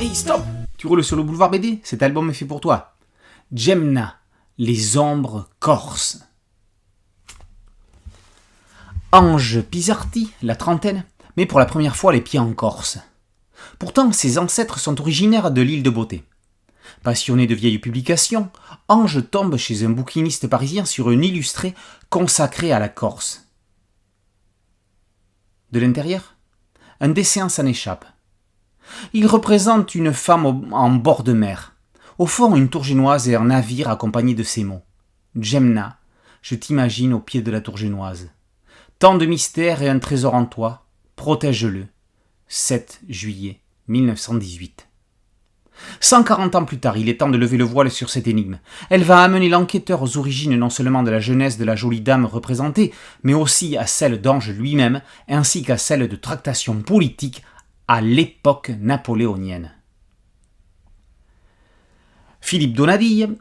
Hey, stop! Tu roules sur le boulevard BD? Cet album est fait pour toi. Jemna, les ombres corses. Ange Pisarti, la trentaine, met pour la première fois les pieds en Corse. Pourtant, ses ancêtres sont originaires de l'île de Beauté. Passionné de vieilles publications, Ange tombe chez un bouquiniste parisien sur une illustrée consacrée à la Corse. De l'intérieur, un dessin s'en échappe. Il représente une femme en bord de mer. Au fond, une tour génoise et un navire accompagné de ces mots. Jemna, je t'imagine au pied de la tour génoise. Tant de mystères et un trésor en toi, protège-le. 7 juillet 1918. 140 ans plus tard, il est temps de lever le voile sur cette énigme. Elle va amener l'enquêteur aux origines non seulement de la jeunesse de la jolie dame représentée, mais aussi à celle d'Ange lui-même, ainsi qu'à celle de tractations politiques à l'époque napoléonienne. Philippe Donadille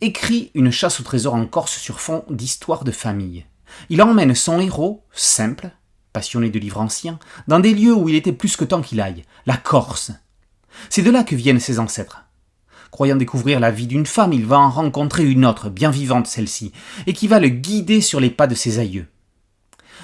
écrit une chasse au trésor en Corse sur fond d'histoire de famille. Il emmène son héros, simple, passionné de livres anciens, dans des lieux où il était plus que temps qu'il aille, la Corse. C'est de là que viennent ses ancêtres. Croyant découvrir la vie d'une femme, il va en rencontrer une autre, bien vivante celle-ci, et qui va le guider sur les pas de ses aïeux.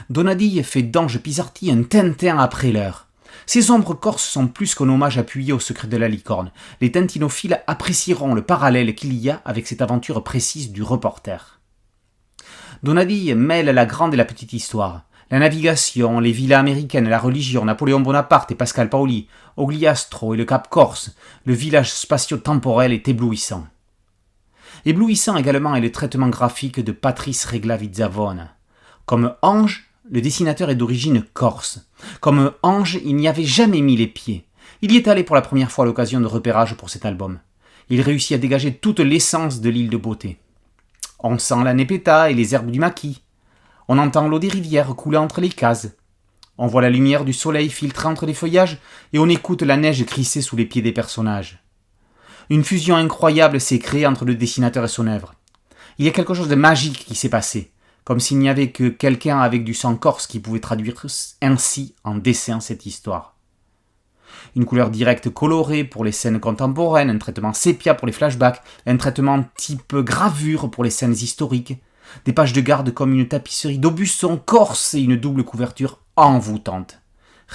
Donadille fait d'Ange Pisarti un Tintin après l'heure. Ces ombres corses sont plus qu'un hommage appuyé au secret de la licorne. Les tintinophiles apprécieront le parallèle qu'il y a avec cette aventure précise du reporter. Donadille mêle la grande et la petite histoire. La navigation, les villas américaines, la religion, Napoléon Bonaparte et Pascal Paoli, Ogliastro et le Cap Corse, le village spatio-temporel est éblouissant. Éblouissant également est le traitement graphique de Patrice Regla-Vizzavone. Comme Ange, le dessinateur est d'origine corse. Comme Ange, il n'y avait jamais mis les pieds. Il y est allé pour la première fois à l'occasion de repérage pour cet album. Il réussit à dégager toute l'essence de l'île de Beauté. On sent la népéta et les herbes du maquis. On entend l'eau des rivières couler entre les cases. On voit la lumière du soleil filtrer entre les feuillages et on écoute la neige crisser sous les pieds des personnages. Une fusion incroyable s'est créée entre le dessinateur et son œuvre. Il y a quelque chose de magique qui s'est passé, comme s'il n'y avait que quelqu'un avec du sang corse qui pouvait traduire ainsi en dessin cette histoire. Une couleur directe colorée pour les scènes contemporaines, un traitement sépia pour les flashbacks, un traitement type gravure pour les scènes historiques, des pages de garde comme une tapisserie d'Aubusson corse et une double couverture envoûtante.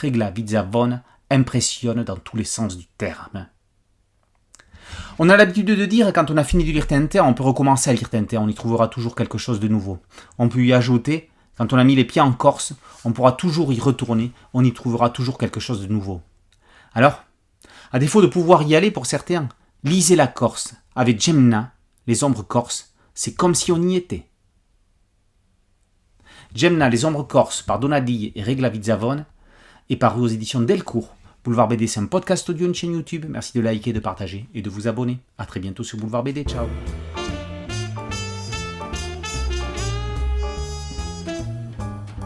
Regla-Vizzavone impressionne dans tous les sens du terme. On a l'habitude de dire quand on a fini de lire Tintin, on peut recommencer à lire Tintin, on y trouvera toujours quelque chose de nouveau. On peut y ajouter, quand on a mis les pieds en Corse, on pourra toujours y retourner, on y trouvera toujours quelque chose de nouveau. Alors, à défaut de pouvoir y aller pour certains, lisez la Corse, avec Jemna, les ombres corses, c'est comme si on y était. Jemna, les ombres corses par Donadille et Regla-Vizzavone est paru aux éditions Delcourt. Boulevard BD, c'est un podcast audio, une chaîne YouTube. Merci de liker, de partager et de vous abonner. A très bientôt sur Boulevard BD. Ciao.